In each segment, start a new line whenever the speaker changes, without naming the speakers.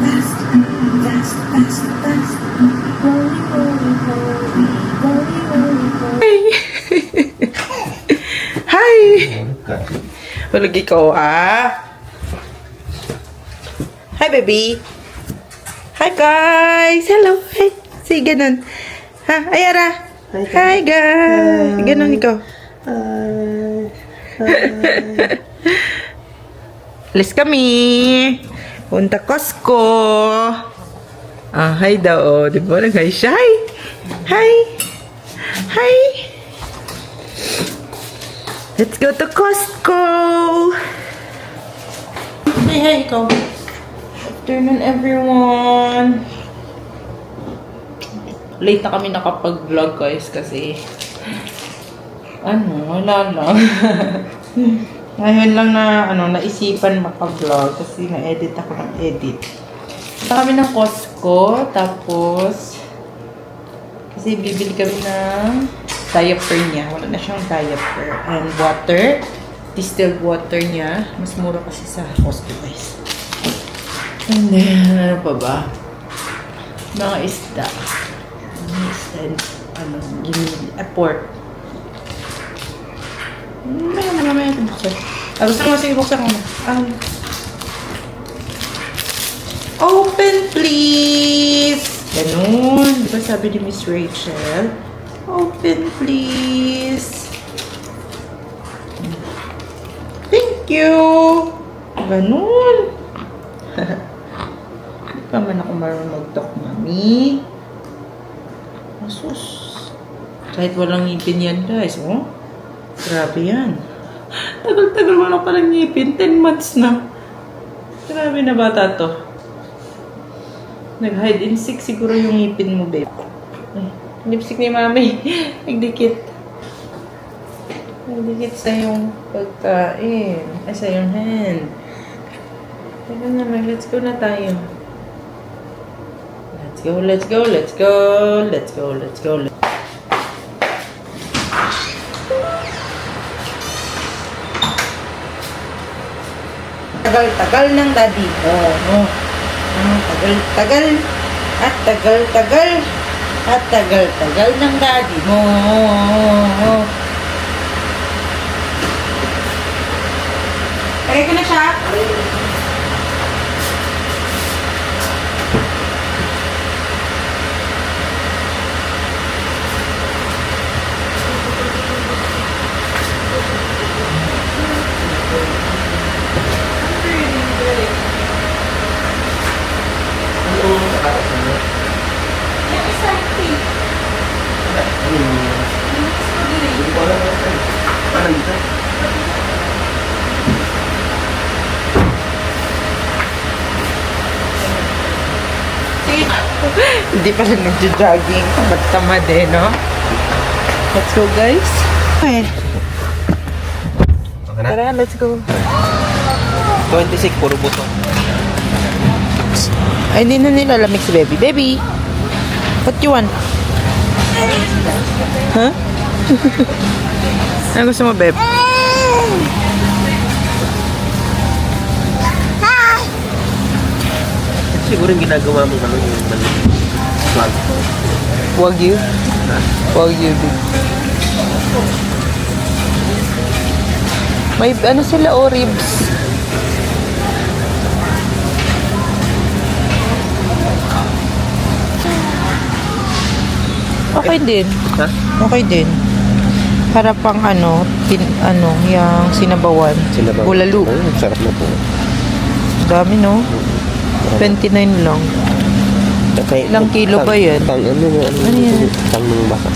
Hi! Walang ikaw, Hi, baby! Hi, guys! Hello! Hi! Say ganun. Ha? Ayara! Hi, guys! Ganun ikaw. Alis kami! Punta Costco! Hi daw. Di ba? Nag-hi siya. Hi! Hi! Hi! Let's go to Costco! Hey, ikaw. Afternoon, everyone. Late na kami nakapag-vlog, guys, kasi wala lang. Ngayon lang na, naisipan maka-vlog kasi na-edit ako ng edit. Punta kami ng Costco, tapos kasi bibili kami ng diaper niya. Wala na siyang diaper. And water. Distilled water niya. Mas mura kasi sa Costco, guys. And then, ano pa ba? Mga isda. Pork. Mamaya ito buksan. Gusto mo sige buksan ko na. Open, please! Ganun. Diba sabi ni Miss Rachel? Open, please. Thank you. Ganun. Hindi pa man ako marunong mag-talk, mami. Asus. Kahit walang ngipin yan, guys. Oh. Grabe yan. Tagal-tagal mo na palang ngipin. 10 months na. Grabe na bata to. Nag-hide and seek siguro yung ngipin mo, babe. Lipstick ni mami. Nagdikit. Nagdikit sa yung pagkain. Ay, sa yung hand. Teka naman, let's go na tayo. Let's go, let's go, let's go. Let's go, let's go. Tagal-tagal ng daddy. Tagal-tagal. At tagal-tagal. At tagal-tagal ng daddy mo. Kaya ko na siya. Hindi pa rin nagjo-jogging. Tamad-tamad no? Let's go, guys. Okay. Tara, let's go.
26, puro buto.
Ay, hindi na nilalamig si baby. Baby! What you want? Huh? Ano gusto mo, babe?
Siguro yung ginagawa mo naman yung flag.
Wagyu? Wagyu, babe. May ano sila, ribs. Okay din.
Ha?
Okay din. Para pang yung sinabawan. Bulalo.
Ay, sarap na po.
Dami, no? 29 lang. Ilang kilo ba yan?
Ano yan? Tang ng baka.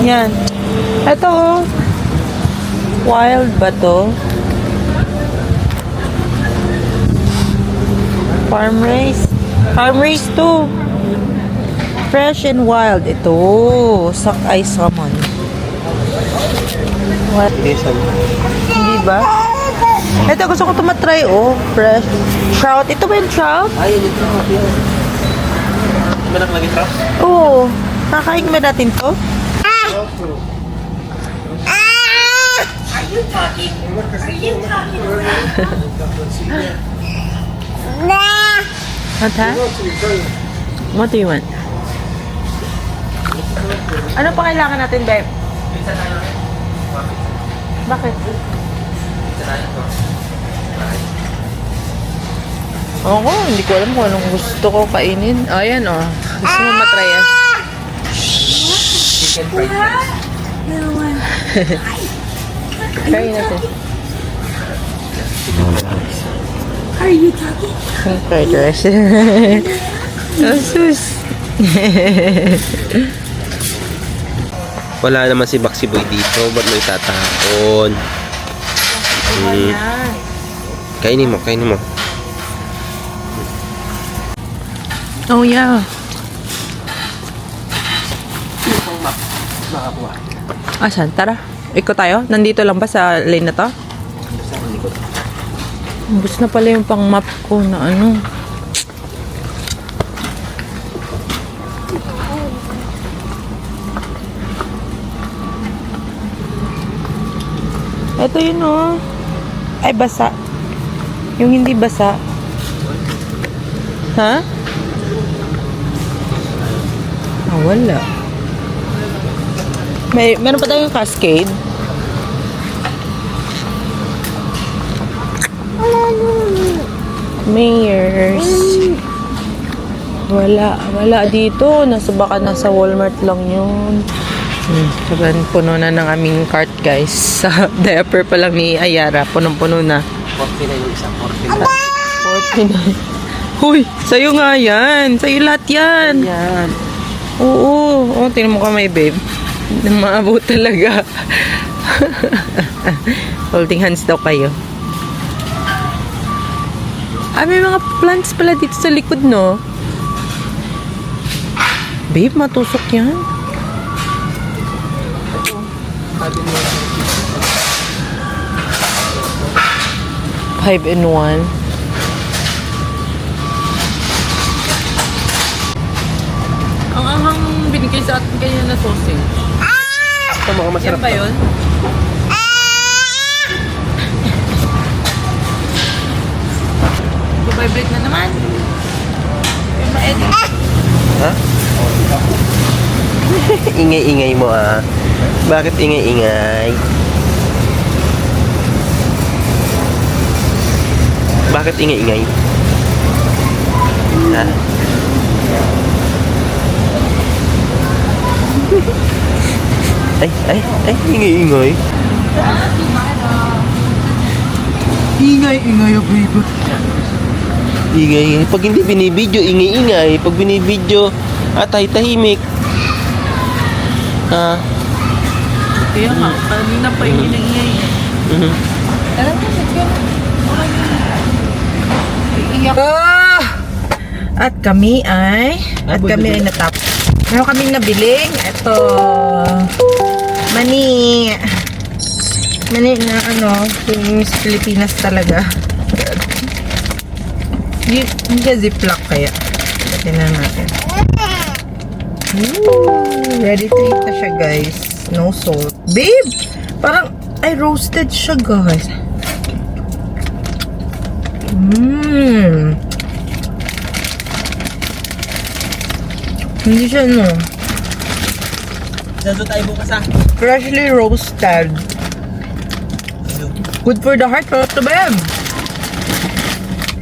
Yan. Ito, wild ba to? Farm raised. Farm raised to. Fresh and wild. Ito, sockeye salmon. What? Hindi ba? Ito, gusto ko ito matry, fresh. Trout. Ito ba yung trout?
Ay, yun yung trout yan. Hindi ba nakalagay trout?
Oo. Kakain ba natin to? What, ha? What do you want? Ano pa kailangan natin, babe? Bakit? Ako, hindi ko alam kung anong gusto ko kainin. Ayan, oh. Gusto mo matry yan?
Chicken fried rice.
Try natin.
Are you talking?
Fried rice. Asus.
Wala naman si Baxi Boy dito. Ba't may tatapon? Kainin mo, kainin mo.
Oh, yeah.
Nakakuha.
Asan? Tara. Ikot tayo? Nandito lang ba sa lane na to?
Sa likod.
Ubus na pala yung pang map ko na ano. Ito yun, oh. Ay, basa. Yung hindi basa. Ha? Ah, wala. Meron pa tayong cascade. Mayors. Wala dito. Baka nasa Walmart lang yun. Sobrang puno na ng aming cart, guys. Sa diaper pa lang ni Ayara, punong-puno na.
49 yung isa, 49.
49. Huy, sa'yo nga yan. Sa'yo lahat yan.
Yan.
Oo. Oo, tingnan mo kamay, babe. Maabot talaga. Holding hands daw kayo. Ah, may mga plants pala dito sa likod, no? Babe, matusok yan. 5-in-1. Ang anghang binigay sa atin kanya na sausage.
Ito mga masarap.
Yan ba yun? Vibrate na naman. Yung ma-edit.
Ha? Ingay-ingay mo ah. Bakit ingay-ingay? Bakit ingay-ingay? Ha? Ay, ingay-ingay.
Ingay, baby.
Ingay. Pag hindi binibidyo, ingay-ingay. Pag binibidyo, tahimik. Ha?
Kaya nga, kanina pa yung ingay. Alam mo, iiyak. At kami ay natap. Meron kami nabiling. Ito. Mani na ano, yung sa Pilipinas talaga. Hindi siya ziplock kaya. Tignan natin. Ooh, ready to eat na siya, guys. No salt. Babe! Parang, ay, roasted siya, guys. Hindi siya, no.
Dito tayo bukas ah.
Freshly roasted. Good for the heart, pero ito, babe.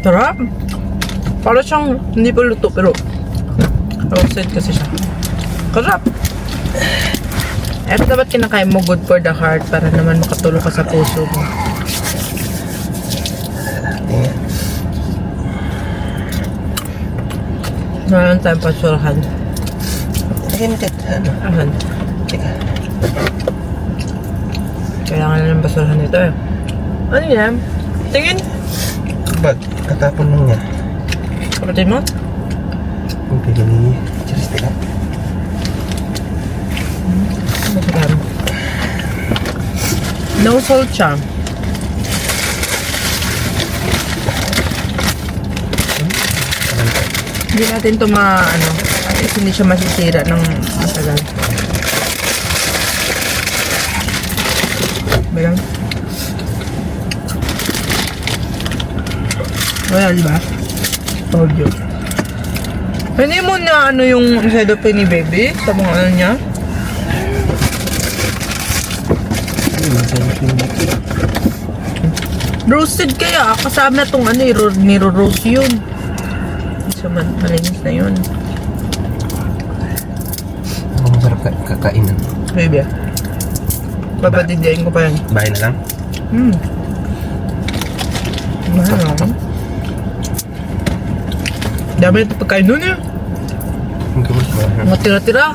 Sarap. Para siyang, hindi pa luto, pero roasted kasi siya. Sarap. Ito dapat kinakain mo good for the heart para naman makatulong ka sa puso mo. Meron tayong pasurahan.
Hinted. Ano?
Ahan.
Teka.
Kailangan na ng basurahan nito eh. Ano yan? Tingin.
Bag. Katapon lang niya.
Kapatid mo?
Ang pili niya. Cheers, teka.
Masarap. No salt siya. Hindi natin ito at least hindi siya masisira ng matagal. Balang. Wala, di ba? Told you. Hindi mo na ano yung side of ni baby sa mga ano niya? Roasted kaya, kasama tong ano niro-roast yun. So, malinis na yun.
Ang masarap kakainan.
Baby, papatidiain ko pa yan.
Bahay na lang?
Mahal. Dami ito pagkain nun eh.
Ang gamot ba?
Mga tira-tira.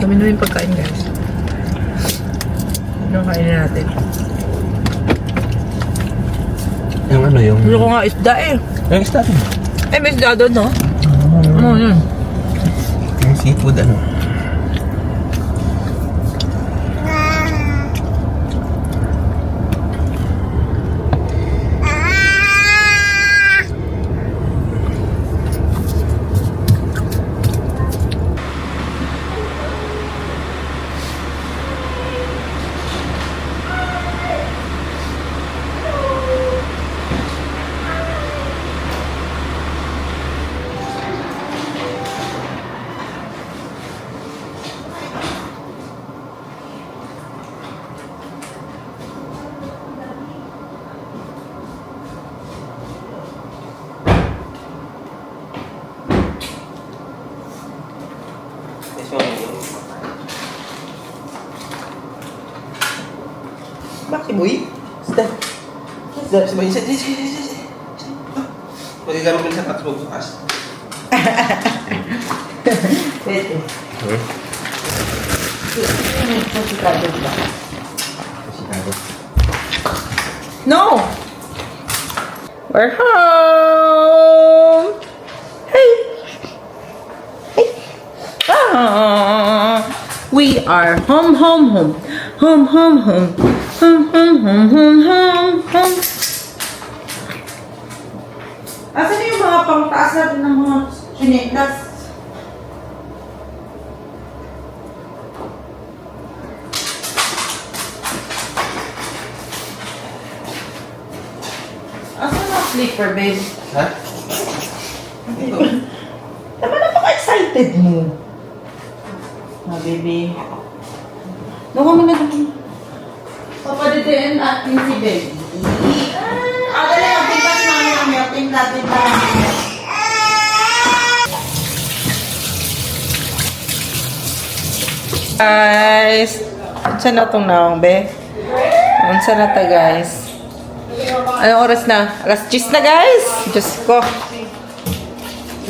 Kami na yung pagkain, guys. Ano kainin natin?
Yung ano yung...
Gusto ko nga isda eh.
Yung isda rin.
Eh, may isda doon, no? Ano yun?
Yung seafood ano.
Bakit, boy?
Isda. Isda. Sabay isda. Magagamit mo sa tatas mo bukas.
Pwede. No! We're home! Hey! Hey! Ah! We are home, home, home. Home, home, home. Home, home, home, home, home, home. Asan na yung mga pangtaas natin ng mga chinelas? Asan na sleeper, babe?
Ha? Ito.
Naman napaka-excited mo. Ah, baby. Doon kami na doon. Papadidiin natin si baby. Dali, magpintas namin ang melting natin para guys, saan na itong naong, be? Saan na ta, guys? Anong oras na? Alas 10 na, guys! Diyos ko.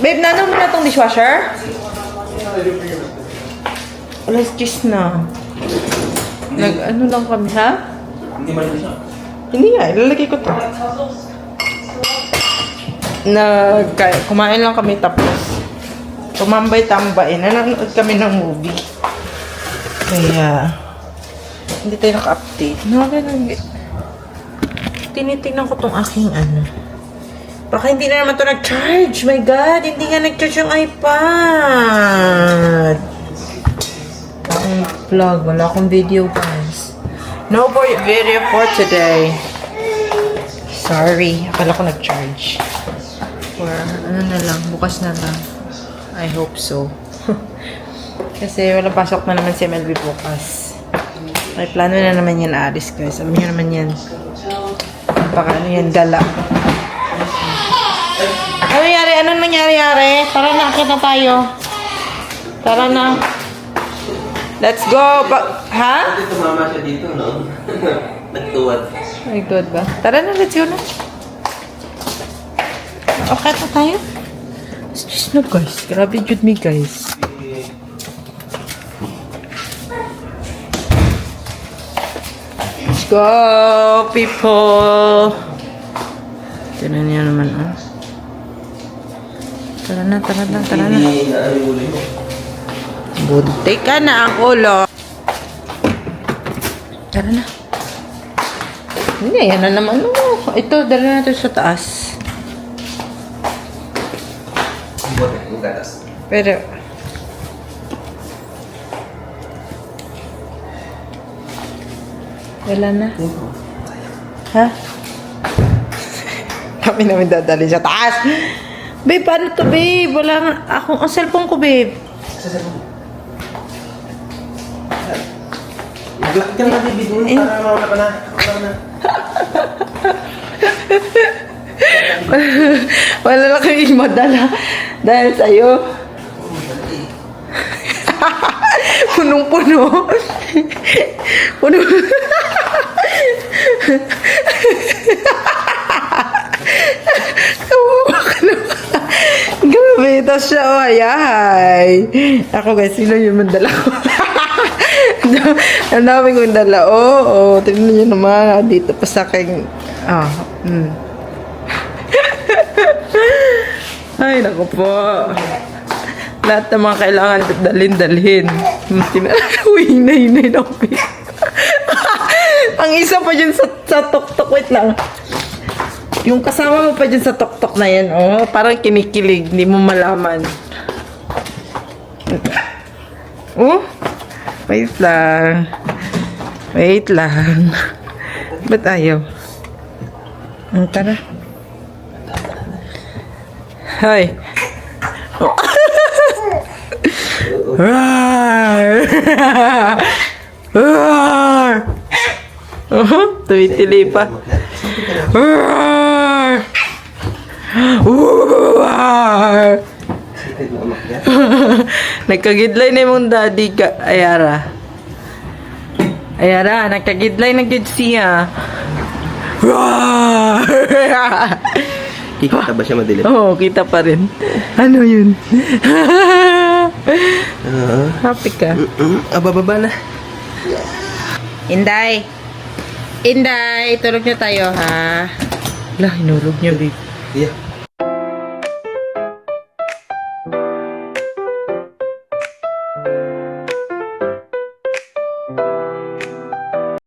Babe, nanong mo na itong dishwasher? Alas 10 na. Nag-ano lang kami, ha?
Hindi man siya.
Hindi nga, ilalagay ko to. Kumain lang kami tapos tumambay-tambay. Nanonood kami ng movie. Kaya, hindi tayo naka-update. Tinitingnan ko tong aking ano. Baka hindi na naman to nag-charge. My God, hindi nga nag-charge yung iPad. Ang vlog. Wala akong video, guys. No video for today. Sorry. Akala ko nag-charge. Or ano na lang. Bukas na lang. I hope so. Kasi wala pasok na naman si MLB bukas. May plano na naman yan aalis, guys. Alam niyo naman yan. Baka ano yan, gala. Ano nangyari? Anong nangyari? Tara na, akit na tayo. Tara na. Let's go! Ha?
Hindi tumama siya dito, no? Nagtuwad.
My God ba? Tara na, let's go na. Okay na tayo? It's just no, guys. Grabe jud me, guys. Let's go, people! Tinan niya naman, ah. Tara na.
Hindi na yung uli mo.
Buntik ka na ang ulo. Tara na. Hindi, yan na naman. Oh. Ito, dala natin sa taas.
Bote, yung gatas.
Pero, wala na. Ha? kami namin dadali sa taas. Babe, paano to, babe? Wala nga. Ang cellphone ko, babe.
Mag-lock ka na, baby, doon para mawala ka na.
Wala na kami madala. Dahil sa'yo. Punong-puno. Puno. Kawawa ka naman. Grabe, tapos siya, oh, ay. Ako guys, sino yung mandala ko? Ang dami kong dala. Oh, tignan nyo naman. Dito pa sa aking... Ay, naku po. Lahat ng mga kailangan dalhin. Hinay na ako. Ang isa pa dyan sa tok-tok. Wait lang. Yung kasama mo pa dyan sa tok-tok na yan, oh. Parang kinikilig. Hindi mo malaman. Oh? Wait lang. Ba't ayaw? Tara. Hi. Oh. Tumitili pa. Nagkagidlay na yung daddy ka, Ayara. Nagkagidlay na gid siya.
Kikita ba siya madilim?
Oo, kita pa rin. Ano yun? Happy ka?
Bababa na.
Inday, tulog na tayo, ha? Wala, hinulog niya, babe.
Yeah.